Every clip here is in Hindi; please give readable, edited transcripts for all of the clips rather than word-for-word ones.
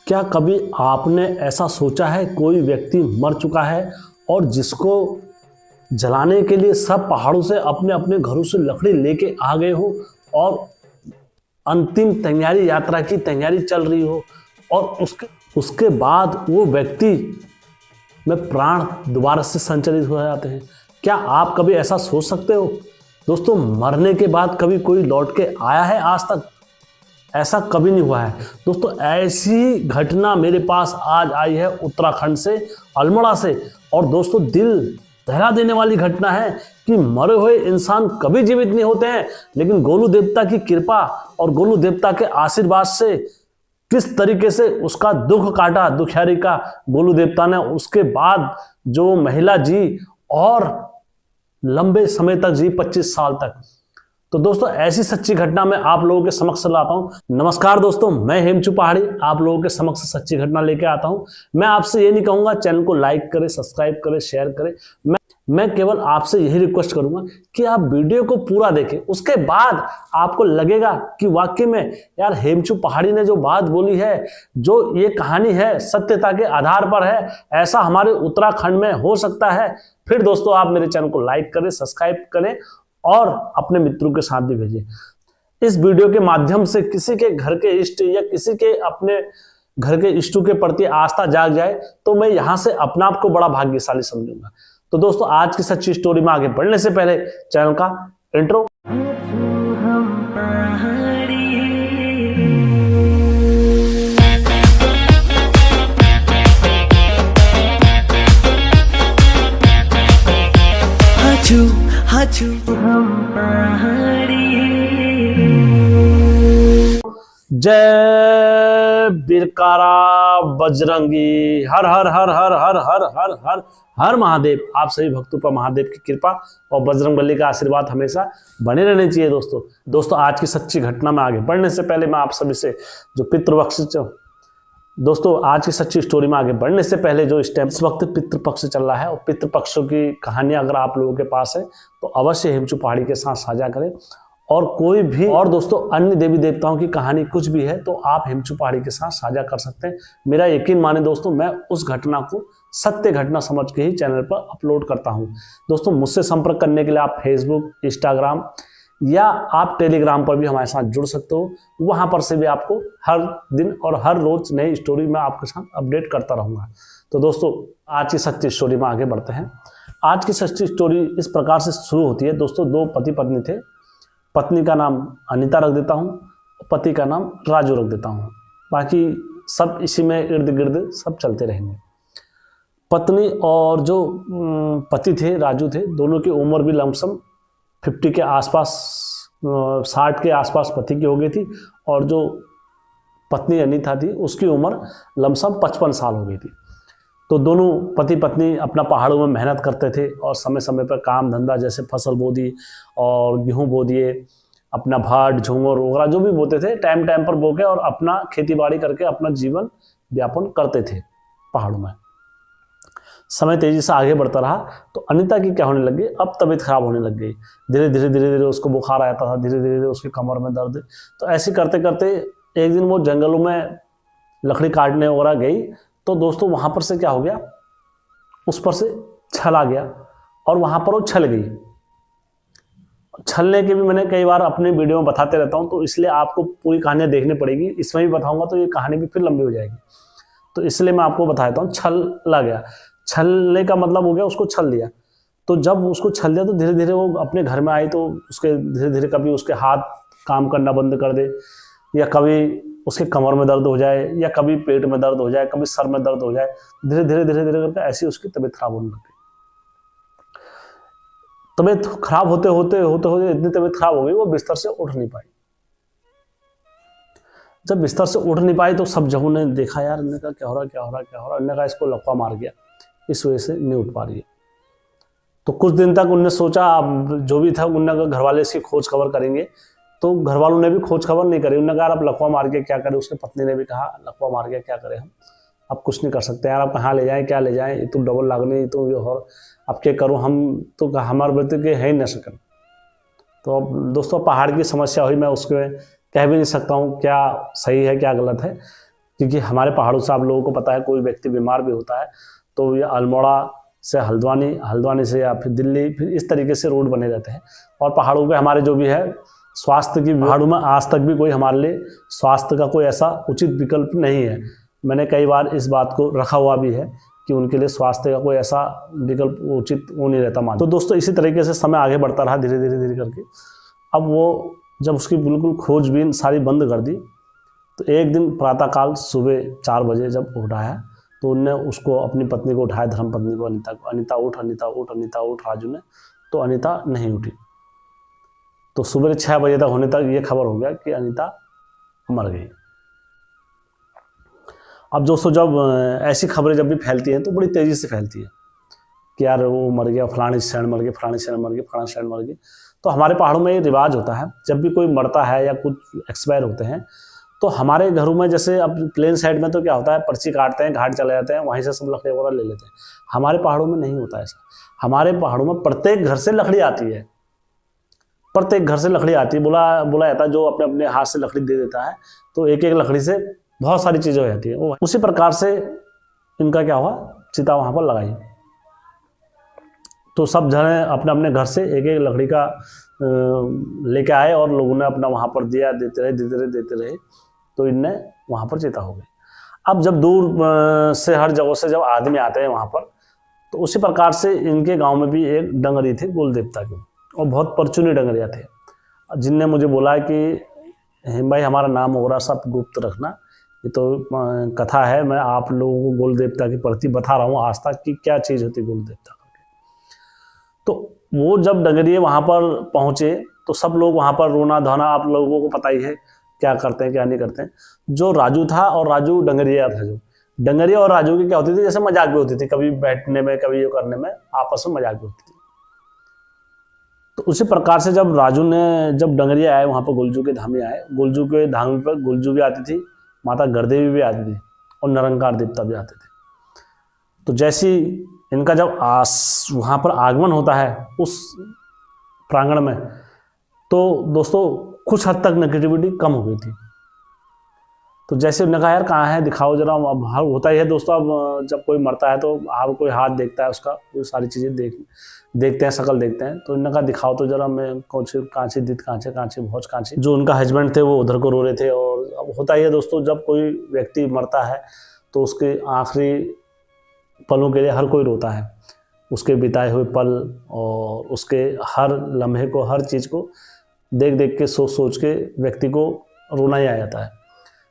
क्या कभी आपने ऐसा सोचा है कोई व्यक्ति मर चुका है और जिसको जलाने के लिए सब पहाड़ों से अपने अपने घरों से लकड़ी लेके आ गए हो और अंतिम तैयारी यात्रा की तैयारी चल रही हो और उसके बाद वो व्यक्ति में प्राण दोबारा से संचालित हो जाते हैं। क्या आप कभी ऐसा सोच सकते हो? दोस्तों, मरने के बाद कभी कोई लौट के आया है? आज तक ऐसा कभी नहीं हुआ है। दोस्तों, ऐसी घटना मेरे पास आज आई है उत्तराखंड से, अल्मोड़ा से। और दोस्तों, दिल दहला देने वाली घटना है कि मरे हुए इंसान कभी जीवित नहीं होते हैं, लेकिन गोलू देवता की कृपा और गोलू देवता के आशीर्वाद से किस तरीके से उसका दुख काटा दुखियारी का गोलू देवता ने, उसके बाद जो महिला जी और लंबे समय तक जी, 25 साल तक। तो दोस्तों, ऐसी सच्ची घटना मैं आप लोगों के समक्ष लाता हूं। नमस्कार दोस्तों, मैं हेमचू पहाड़ी आप लोगों के समक्ष सच्ची घटना लेके आता हूं। मैं आपसे ये नहीं कहूंगा चैनल को लाइक करें, सब्सक्राइब करें, शेयर करें। मैं केवल आपसे यही रिक्वेस्ट करूंगा कि आप वीडियो को पूरा देखें। उसके बाद आपको लगेगा कि वाकई में यार हेमचू पहाड़ी ने जो बात बोली है, जो ये कहानी है, सत्यता के आधार पर है, ऐसा हमारे उत्तराखंड में हो सकता है। फिर दोस्तों, आप मेरे चैनल को लाइक करें, सब्सक्राइब करें और अपने मित्रों के साथ भी भेजें। इस वीडियो के माध्यम से किसी के घर के इष्ट या किसी के अपने घर के इष्टों के प्रति आस्था जाग जाए तो मैं यहां से अपना आप को बड़ा भाग्यशाली समझूंगा। तो दोस्तों, आज की सच्ची स्टोरी में आगे बढ़ने से पहले चैनल का इंट्रो। जय बिरकारा बजरंगी, हर हर हर हर हर हर हर हर हर महादेव। आप सभी भक्तों पर महादेव की कृपा और बजरंगबली का आशीर्वाद हमेशा बने रहने चाहिए। दोस्तों, आज की सच्ची घटना में आगे बढ़ने से पहले मैं आप सभी से जो पितृपक्ष दोस्तों आज की सच्ची स्टोरी में आगे बढ़ने से पहले जो इस वक्त पितृपक्ष चल रहा है और पितृपक्षों की कहानियां अगर आप लोगों के पास है तो अवश्य हेमचू पहाड़ी के साथ साझा करें। और कोई भी और दोस्तों अन्य देवी देवताओं की कहानी कुछ भी है तो आप हेमचू पहाड़ी के साथ साझा कर सकते हैं। मेरा यकीन माने दोस्तों, मैं उस घटना को सत्य घटना समझ के ही चैनल पर अपलोड करता हूं। दोस्तों, मुझसे संपर्क करने के लिए आप फेसबुक, इंस्टाग्राम या आप टेलीग्राम पर भी हमारे साथ जुड़ सकते हो। वहां पर से भी आपको हर दिन और हर रोज नई स्टोरी मैं आपके साथ अपडेट करता रहूंगा। तो दोस्तों, आज की सच्ची स्टोरी में आगे बढ़ते हैं। आज की सच्ची स्टोरी इस प्रकार से शुरू होती है। दोस्तों, दो पति पत्नी थे। पत्नी का नाम अनीता रख देता हूँ, पति का नाम राजू रख देता हूँ, बाकी सब इसी में इर्द गिर्द सब चलते रहेंगे। पत्नी और जो पति थे राजू थे, दोनों की उम्र भी लमसम 50 के आसपास, 60 के आसपास पति की हो गई थी और जो पत्नी अनीता थी उसकी उम्र लमसम 55 साल हो गई थी। तो दोनों पति पत्नी अपना पहाड़ों में मेहनत करते थे और समय समय पर काम धंधा जैसे फसल बो दी और गेहूँ बो दिए, अपना भाट झूमर वगैरह जो भी बोते थे टाइम टाइम पर बो के और अपना खेती बाड़ी करके अपना जीवन व्यापन करते थे पहाड़ों में। समय तेजी से आगे बढ़ता रहा तो अनीता की क्या होने लग गई, अब तबीयत खराब होने लग गई। धीरे धीरे उसको बुखार आता था, धीरे धीरे उसकी कमर में दर्द। तो ऐसे करते करते एक दिन वो जंगलों में लकड़ी काटने वगैरह गई तो दोस्तों वहां पर से क्या हो गया, उस पर से छल आ गया और वहां पर वो छल गई। छलने के भी मैंने कई बार अपने वीडियो में बताते रहता हूं, तो इसलिए आपको पूरी कहानियां देखनी पड़ेगी। इसमें भी बताऊंगा तो ये कहानी भी फिर लंबी हो जाएगी, तो इसलिए मैं आपको बता देता हूँ। छल आ गया, छलने का मतलब हो गया उसको छल दिया। तो जब उसको छल दिया तो धीरे धीरे वो अपने घर में आई तो उसके धीरे धीरे कभी उसके हाथ काम करना बंद कर दे, या कभी उसके कमर में दर्द हो जाए, या कभी पेट में दर्द हो जाए, कभी सर में दर्द हो जाए। धीरे धीरे करके ऐसी उसकी तबीयत खराब होने लगी। तबीयत खराब होते होते इतनी तबीयत खराब हो गई वो बिस्तर से उठ नहीं पाई। जब बिस्तर से उठ नहीं पाई तो सब जगहों ने देखा, यार इन्होंने कहा क्या हो रहा। इन्होंने कहा इसको लकवा मार गया, इस वजह से नहीं उठ पा रही है। तो कुछ दिन तक उनने सोचा, जो भी था उनने कहा घर वाले इसकी खोज खबर करेंगे। तो घर वालों ने भी खोज खबर नहीं करी। उन्होंने कहा अब लकवा मार के क्या करें। उसकी पत्नी ने भी कहा लकवा मार के क्या करें, हम अब कुछ नहीं कर सकते यार, अब कहाँ ले जाएं, क्या ले जाएं, ये तो डबल लागने, तो ये और अब क्या करूँ, हम तो हमारे बेटे के है ही न सकन। तो अब दोस्तों पहाड़ की समस्या हुई, मैं उसके कह भी नहीं सकता हूँ क्या सही है क्या गलत है। क्योंकि हमारे पहाड़ों से आप लोगों को पता है कोई व्यक्ति बीमार भी होता है तो ये अल्मोड़ा से हल्द्वानी से या फिर दिल्ली, फिर इस तरीके से रोड बने रहते हैं। और पहाड़ों पे हमारे जो भी है स्वास्थ्य की, पहाड़ों में आज तक भी कोई हमारे लिए स्वास्थ्य का कोई ऐसा उचित विकल्प नहीं है। मैंने कई बार इस बात को रखा हुआ भी है कि उनके लिए स्वास्थ्य का कोई ऐसा विकल्प उचित वो नहीं रहता मान। तो दोस्तों इसी तरीके से समय आगे बढ़ता रहा धीरे धीरे करके। अब वो जब उसकी बिल्कुल खोजबीन सारी बंद कर दी तो एक दिन प्रातःकाल सुबह 4 बजे जब उठाया तो उनने उसको, अपनी पत्नी को उठाया, धर्म पत्नी को, अनीता को, अनीता उठ, अनीता उठ, अनीता उठ राजू ने। तो अनीता नहीं उठी। तो सुबह 6 बजे तक होने तक ये खबर हो गया कि अनीता मर गई। अब दोस्तों जब ऐसी खबरें जब भी फैलती हैं तो बड़ी तेज़ी से फैलती है कि यार वो मर गया, फलानी शरण मर गई, फलानी शरण मर गई, फलानी शरण मर गई। तो हमारे पहाड़ों में ये रिवाज होता है, जब भी कोई मरता है या कुछ एक्सपायर होते हैं तो हमारे घरों में, जैसे अब प्लेन साइड में तो क्या होता है, पर्ची काटते हैं, घाट चले जाते हैं, वहीं से सब लकड़ी वगैरह ले लेते हैं। हमारे पहाड़ों में नहीं होता ऐसा। हमारे पहाड़ों में प्रत्येक घर से लकड़ी आती है, प्रत्येक घर से लकड़ी आती है। बोला जाता है जो अपने अपने हाथ से लकड़ी दे देता है तो एक एक लकड़ी से बहुत सारी चीज़ें हो जाती है। उसी प्रकार से इनका क्या हुआ, चिता वहाँ पर लगाई। तो सब जने अपने अपने घर से एक एक लकड़ी का लेके आए और लोगों ने अपना वहाँ पर दिया, देते रहे। तो इनने वहाँ पर चिता हो गई। अब जब दूर से हर जगह से जब आदमी आते हैं वहाँ पर, तो उसी प्रकार से इनके गांव में भी एक डंगरी थे कुल देवता के, और बहुत परचुनी डंगरिया थे, जिनने मुझे बोला कि हिम भाई हमारा नाम वगैरह सब गुप्त रखना, ये तो कथा है, मैं आप लोगों को गोल देवता के प्रति बता रहा हूँ आज तक कि क्या चीज़ होती है गोल देवता करके। तो वो जब डंगरिये वहाँ पर पहुँचे तो सब लोग वहाँ पर रोना धोना, आप लोगों को पता ही है क्या करते हैं क्या नहीं करते हैं। जो राजू था और राजू डंगरिया था, जो डंगरिया और राजू की क्या होती थी, जैसे मजाक भी होती थी, कभी बैठने में कभी ये करने में आपस में मजाक भी होती थी। तो उसी प्रकार से जब राजू ने, जब डंगरिया आए वहाँ पर गोलजू के धाम में आए, गोलजू के धाम पर गोलजू भी आती थी, माता गढ़देवी भी आती थी और निरंकार देवता भी आते थे। तो जैसी इनका जब वहाँ पर आगमन होता है उस प्रांगण में, तो दोस्तों कुछ हद तक नेगेटिविटी कम हो गई थी। तो जैसे उन्होंने कहा यार कहाँ है, दिखाओ जरा। अब होता ही है दोस्तों, अब जब कोई मरता है तो हर कोई हाथ देखता है उसका, वो सारी चीज़ें देखते हैं, शकल देखते हैं। तो उन्होंने कहा दिखाओ तो जरा, मैं कुछ कांचे दित कांचे भोज कांचे। जो उनका हस्बैंड थे वो उधर को रो रहे थे। और अब होता ही है दोस्तों, जब कोई व्यक्ति मरता है तो उसके आखिरी पलों के लिए हर कोई रोता है, उसके बिताए हुए पल और उसके हर लम्हे को, हर चीज़ को देख के, सोच के व्यक्ति को रोना ही आ जाता है।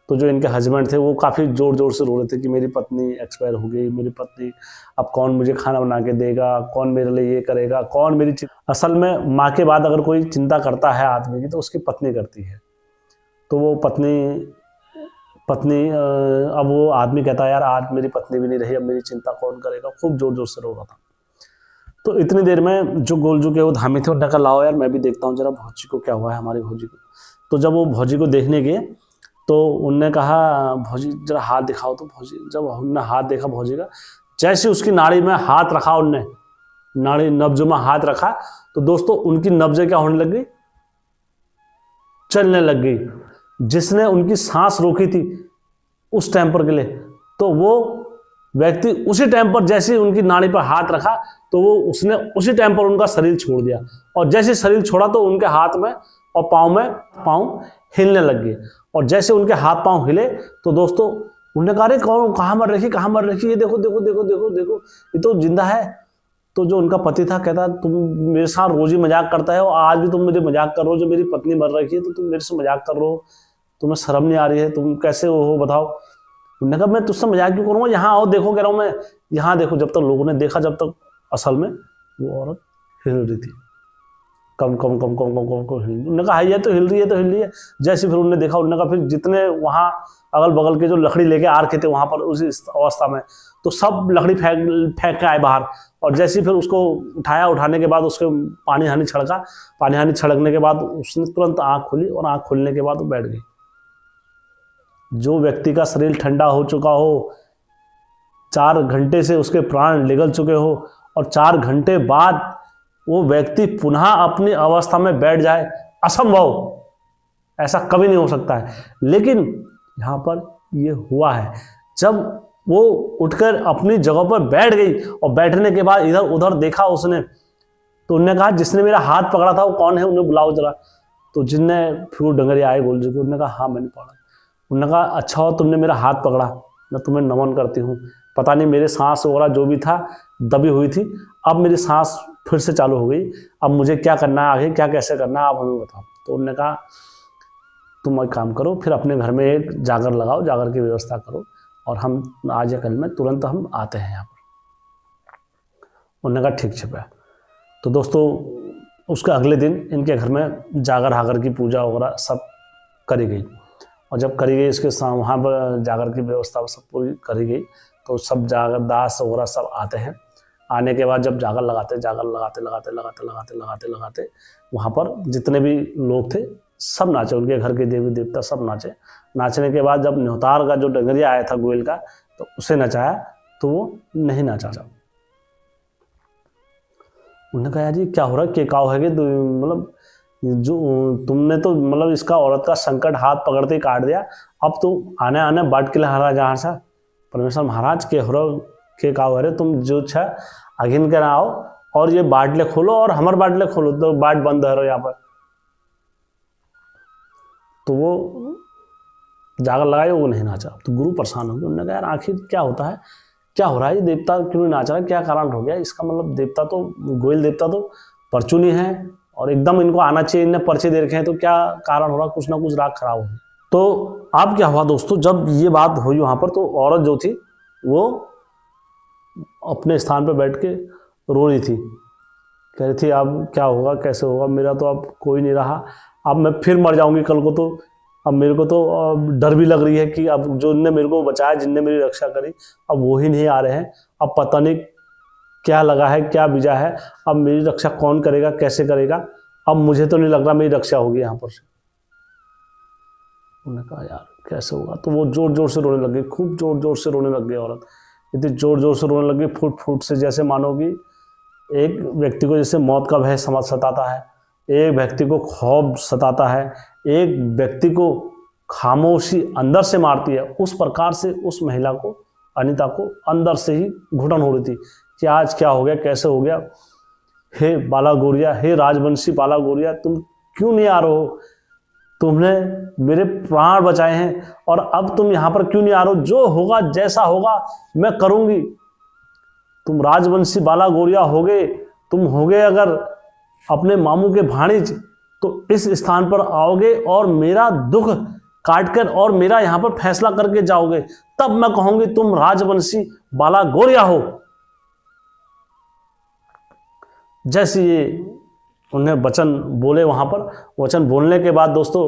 तो जो इनके हस्बैंड थे वो काफ़ी ज़ोर से रो रहे थे कि मेरी पत्नी एक्सपायर हो गई, मेरी पत्नी, अब कौन मुझे खाना बना के देगा, कौन मेरे लिए ये करेगा, कौन मेरी असल में माँ के बाद अगर कोई चिंता करता है आदमी की तो उसकी पत्नी करती है। तो वो पत्नी अब वो आदमी कहता है यार आज मेरी पत्नी भी नहीं रही, अब मेरी चिंता कौन करेगा, खूब ज़ोर से रो रहा था। तो इतनी देर में जो गोलजू के वो धामी थे उन्होंने कहा लाओ यार मैं भी देखता हूँ जरा भौजी को क्या हुआ है, हमारी भौजी को। तो जब वो भौजी को देखने गए तो उनने कहा भौजी जरा हाथ दिखाओ। तो भौजी, जब उन्होंने हाथ देखा भौजी का, जैसे उसकी नाड़ी में हाथ रखा, उनने नाड़ी नब्जों में हाथ रखा, तो दोस्तों उनकी नब्जें क्या होने लग गई, चलने लग गई। जिसने उनकी सांस रोकी थी उस टाइम पर के लिए, तो वो व्यक्ति उसी टाइम पर जैसे उनकी नाड़ी पर हाथ रखा तो वो उसने उसी टाइम पर उनका शरीर छोड़ दिया। और जैसे शरीर छोड़ा तो उनके हाथ में और पाँव हिलने लग गए। और जैसे उनके हाथ पाँव हिले तो दोस्तों उन्होंने कहा अरे कौन, कहाँ मर रखी, ये देखो, ये तो जिंदा है। तो जो उनका पति था कहता तुम मेरे साथ रोज ही मजाक करता है और आज भी तुम मुझे मजाक कर रहे हो, जो मेरी पत्नी मर रखी है तो तुम मेरे से मजाक कर रहे हो, तुम्हें शर्म नहीं आ रही है, तुम कैसे हो बताओ। उन्होंने कहा मैं तुझसे मजाक क्यों करूँगा, यहाँ आओ देखो, कह रहा हूँ मैं, यहाँ देखो। जब तक लोगों ने देखा, जब तक असल में वो औरत हिल रही थी, कम हिल। उन्होंने कहा ये तो हिल रही है। जैसे फिर उन्होंने देखा, उन्होंने कहा फिर जितने वहाँ अगल बगल के जो लकड़ी लेके आ रखे थे वहाँ पर उसी अवस्था में, तो सब लकड़ी फेंक के आए बाहर। और जैसे फिर उसको उठाया, उठाने के बाद उसके पानी हानि छिड़कने के बाद उसने तुरंत आँख खोली और आँख खोलने के बाद वो बैठ गई। जो व्यक्ति का शरीर ठंडा हो चुका हो, 4 घंटे से उसके प्राण निगल चुके हो और 4 घंटे बाद वो व्यक्ति पुनः अपनी अवस्था में बैठ जाए, असंभव, ऐसा कभी नहीं हो सकता है। लेकिन यहाँ पर ये हुआ है। जब वो उठकर अपनी जगह पर बैठ गई और बैठने के बाद इधर उधर देखा उसने, तो उन्होंने कहा जिसने मेरा हाथ पकड़ा था वो कौन है, उन्हें बुलाओ जरा। तो जिनने फिर डंगरिया आए गोल जी को, उन्होंने कहा हाँ मैंने पकड़ा। उन्होंने कहा अच्छा हो तुमने मेरा हाथ पकड़ा, मैं तुम्हें नमन करती हूँ। पता नहीं मेरे सांस वगैरह जो भी था दबी हुई थी, अब मेरी सांस फिर से चालू हो गई। अब मुझे क्या करना है आगे, क्या कैसे करना है आप हमें बताओ। तो उन्होंने कहा तुम एक काम करो, फिर अपने घर में एक जागर लगाओ, जागर की व्यवस्था करो, और हम आज या कल में तुरंत हम आते हैं यहाँ पर। उन्होंने कहा ठीक है। तो दोस्तों उसके अगले दिन इनके घर में जागर हागर की पूजा वगैरह सब करी गई, और जब करी गई इसके वहाँ पर जागर की व्यवस्था सब पूरी करी गई, तो सब जागर दास वगैरह सब आते हैं। आने के बाद जब जागर लगाते लगाते वहाँ पर जितने भी लोग थे सब नाचे, उनके घर के देवी देवता सब नाचे। नाचने के बाद जब न्योतार का जो डंगरिया आया था गोयल का, तो उसे नचाया तो वो नहीं नाचा। उन्होंने कहा यार ये क्या हो रहा है, के काव है कि मतलब जो तुमने तो मतलब इसका औरत का संकट हाथ पकड़ते ही काट दिया, अब तो आने आने बाट के लहरा जहाँ सा परमेश्वर महाराज के हो के काव है, तुम जो छा अघिन के ना आओ और ये बाटले खोलो और हमारे बाटले खोलो, तो बाट बंद है यहाँ पर। तो वो जागर लगाए, वो नहीं नाचा। तो गुरु परेशान हो गए। उन्होंने कहा यार आखिर क्या होता है, क्या हो रहा है, ये देवता क्यों नहीं नाच रहा है, क्या कारण हो गया इसका? मतलब देवता तो गोयल देवता तो परचूनी है और एकदम इनको आना चाहिए, इन्हें पर्चे दे रखे हैं, तो क्या कारण हो रहा, कुछ ना कुछ राग खराब हो। तो अब क्या हुआ दोस्तों, जब ये बात हुई वहां पर, तो औरत जो थी वो अपने स्थान पर बैठ के रो रही थी, कह रही थी अब क्या होगा, कैसे होगा, मेरा तो अब कोई नहीं रहा, अब मैं फिर मर जाऊंगी कल को। तो अब मेरे को तो डर भी लग रही है कि अब जो ने मेरे को बचाया, जिनने मेरी रक्षा करी, अब वो ही नहीं आ रहे हैं। अब पता नहीं क्या लगा है, क्या बीजा है, अब मेरी रक्षा कौन करेगा, कैसे करेगा, अब मुझे तो नहीं लग रहा मेरी रक्षा होगी यहाँ पर से। उन्होंने कहा यार कैसे होगा। तो वो जोर जोर से रोने लग गई, खूब जोर जोर से रोने लग गई औरत, इतनी जोर जोर से रोने लग गई, फुट फुट से, जैसे मानो कि एक व्यक्ति को जैसे मौत का भय सताता है, एक व्यक्ति को खौफ सताता है, एक व्यक्ति को खामोशी अंदर से मारती है, उस प्रकार से उस महिला को, अनीता को अंदर से ही घुटन हो रही थी कि आज क्या हो गया, कैसे हो गया। हे बाला गौरिया, हे राजवंशी बाला गौरिया, तुम क्यों नहीं आ रहे हो, तुमने मेरे प्राण बचाए हैं और अब तुम यहाँ पर क्यों नहीं आ रहे हो, जो होगा जैसा होगा मैं करूंगी। तुम राजवंशी बाला गौरिया होगे, तुम होगे अगर अपने मामू के भाणिज, तो इस स्थान पर आओगे और मेरा दुख काटकर और मेरा यहाँ पर फैसला करके जाओगे, तब मैं कहूंगी तुम राजवंशी बाला गौरिया हो। जैसे ये उन्हें वचन बोले वहां पर, वचन बोलने के बाद दोस्तों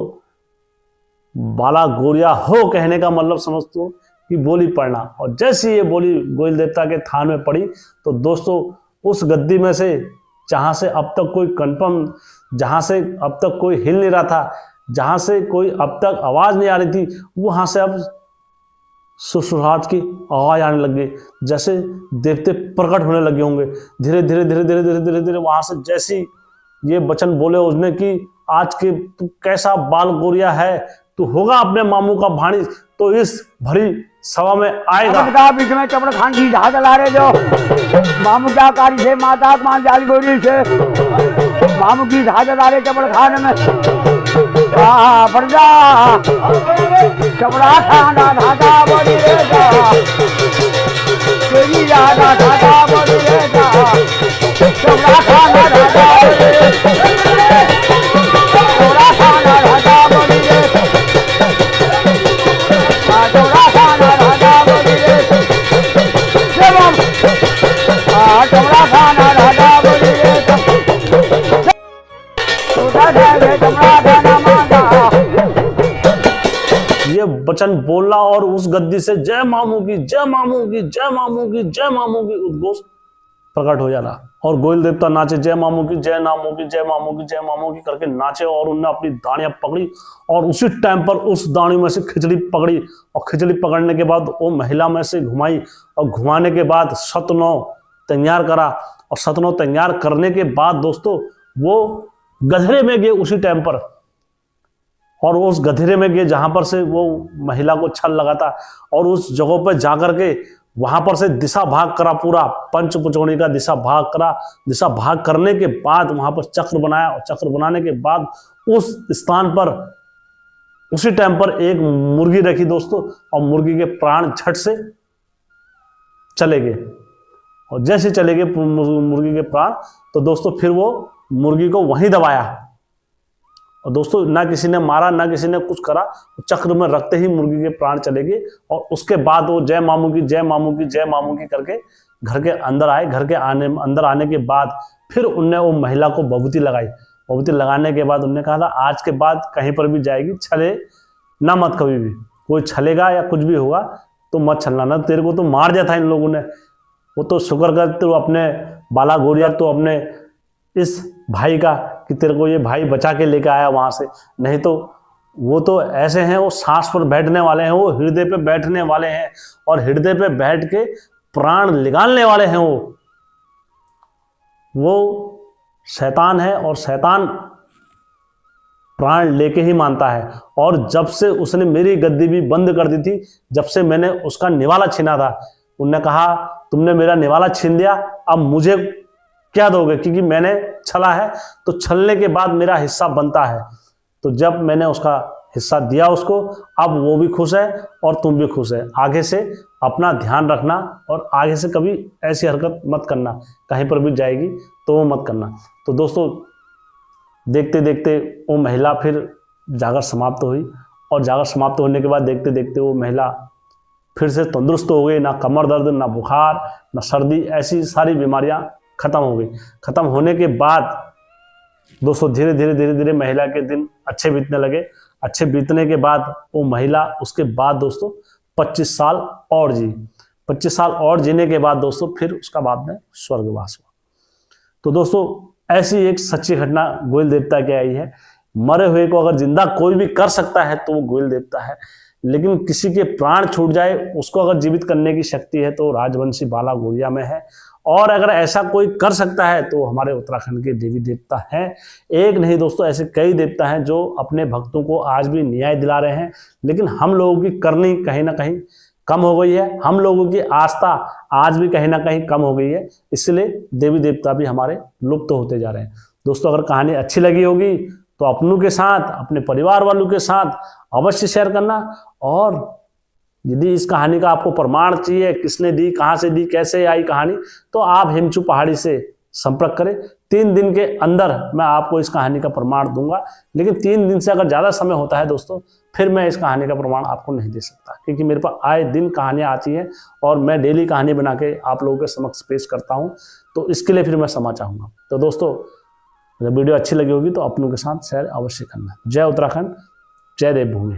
बाला गौरिया हो कहने का मतलब समझते कि बोली पड़ना, और जैसे ये बोली गोयल देवता के थान में पड़ी, तो दोस्तों उस गद्दी में से जहां से अब तक कोई कंफर्म, जहां से अब तक कोई हिल नहीं रहा था, जहां से कोई अब तक आवाज नहीं आ रही थी, वहां से अब सुसुराहट की आवाज आने लग गई, जैसे देवते प्रकट होने लगे होंगे धीरे धीरे धीरे धीरे धीरे धीरे धीरे। वहां से जैसी ये वचन बोले उसने कि आज के तू कैसा बाल गौरिया है, तू होगा अपने मामू का भाणी, तो इस भरी सभा में आएगा। बीच में चपड़ खान की जहाज ला रहे जो मामू क्या कारी से माता मान जाल गौरी से मामू की जहाज ला रहे चपड़ खान में जा चपड़ा खाना धागा बड़ी रे जा तेरी यादा धागा बड़ी रे जा चपड़ा खाना धागा बड़ी रे चपड़ा खाना धागा बड़ी रे चपड़ा खाना धागा बड़ी रे चपड़ा खाना धागा बड़ी रे ये वचन बोलना और उस गद्दी से जय मामू की, जय मामू की, जय मामू की, जय मामू की उद्घोष प्रकट हो जाना, और गोयल देवता नाचे जय मामू की, जय नामू की, जय मामू की, जय मामू की करके नाचे, और उनने अपनी दाढ़ियां पकड़ी और उसी टाइम पर उस दाढ़ी में से खिचड़ी पकड़ी, और खिचड़ी पकड़ने के बाद वो महिला में से घुमाई, और घुमाने के बाद सतनौ तैयार करा, और सतनौ तैयार करने के बाद दोस्तों वो गधरे में गए उसी टाइम पर, और उस गधेरे में गए जहां पर से वो महिला को छल लगा था, और उस जगह पर जाकर के वहां पर से दिशा भाग करा, पूरा पंचपुचौनी का दिशा भाग करा। दिशा भाग करने के बाद वहां पर चक्र बनाया, और चक्र बनाने के बाद उस स्थान पर उसी टाइम पर एक मुर्गी रखी दोस्तों, और मुर्गी के प्राण झट से चले गए। और जैसे चले गए मुर्गी के प्राण, तो दोस्तों फिर वो मुर्गी को वहीं दबाया, और दोस्तों ना किसी ने मारा ना किसी ने कुछ करा, चक्र में रखते ही मुर्गी के प्राण चले गए। और उसके बाद वो जय मामू की जय मामू की जय मामू की करके घर के अंदर आए। घर के अंदर आने के बाद फिर उनने वो महिला को बबूती लगाई। बबूती लगाने के बाद उनने कहा था आज के बाद कहीं पर भी जाएगी छले ना मत, कभी भी कोई छलेगा या कुछ भी होगा तो मत छलना, ना तेरे को तो मार दिया था इन लोगों ने। वो तो शुक्र कर तो अपने बाला गोरिया तो अपने इस भाई का कि तेरे को ये भाई बचा के लेके आया वहां से, नहीं तो वो तो ऐसे हैं, वो सांस पर बैठने वाले हैं, वो हृदय पे बैठने वाले हैं, और हृदय पे बैठ के प्राण निकालने वाले हैं। वो शैतान है, और शैतान प्राण लेके ही मानता है। और जब से उसने मेरी गद्दी भी बंद कर दी थी, जब से मैंने उसका निवाला छीना था, उनने कहा तुमने मेरा निवाला छीन दिया, अब मुझे क्या दोगे, क्योंकि मैंने छला है तो छलने के बाद मेरा हिस्सा बनता है। तो जब मैंने उसका हिस्सा दिया उसको, अब वो भी खुश है और तुम भी खुश है। आगे से अपना ध्यान रखना, और आगे से कभी ऐसी हरकत मत करना, कहीं पर भी जाएगी तो वो मत करना। तो दोस्तों देखते देखते वो महिला फिर जागर समाप्त हुई, और जागर समाप्त होने के बाद देखते देखते वो महिला फिर से तंदुरुस्त हो गई। ना कमर दर्द, ना बुखार, ना सर्दी, ऐसी सारी बीमारियां खत्म हो गई। खत्म होने के बाद दोस्तों धीरे धीरे महिला के दिन अच्छे बीतने लगे। अच्छे बीतने के बाद वो महिला उसके बाद दोस्तों 25 साल और जी। 25 साल और जीने के बाद दोस्तों फिर उसका बाद में स्वर्गवास हुआ। तो दोस्तों ऐसी एक सच्ची घटना गोयल देवता की आई है। मरे हुए को अगर जिंदा कोई भी कर सकता है तो वो गोयल देवता है, लेकिन किसी के प्राण छूट जाए उसको अगर जीवित करने की शक्ति है तो राजवंशी बाला गोरिया में है। और अगर ऐसा कोई कर सकता है तो हमारे उत्तराखंड के देवी देवता हैं। एक नहीं दोस्तों, ऐसे कई देवता हैं जो अपने भक्तों को आज भी न्याय दिला रहे हैं, लेकिन हम लोगों की करनी कहीं ना कहीं कम हो गई है। हम लोगों की आस्था आज भी कहीं ना कहीं कम हो गई है, इसलिए देवी देवता भी हमारे लुप्त होते जा रहे हैं। दोस्तों अगर कहानी अच्छी लगी होगी तो अपनों के साथ, अपने परिवार वालों के साथ अवश्य शेयर करना। और यदि इस कहानी का आपको प्रमाण चाहिए, किसने दी, कहाँ से दी, कैसे आई कहानी, तो आप हिमचू पहाड़ी से संपर्क करें। 3 दिन के अंदर मैं आपको इस कहानी का प्रमाण दूंगा, लेकिन 3 दिन से अगर ज़्यादा समय होता है दोस्तों फिर मैं इस कहानी का प्रमाण आपको नहीं दे सकता, क्योंकि मेरे पास आए दिन कहानियाँ आती हैं और मैं डेली कहानी बना के आप लोगों के समक्ष पेश करता हूँ, तो इसके लिए फिर मैं क्षमा चाहूँगा। तो दोस्तों अगर वीडियो अच्छी लगी होगी तो अपनों के साथ शेयर अवश्य करना। जय उत्तराखंड, जय देवभूमि।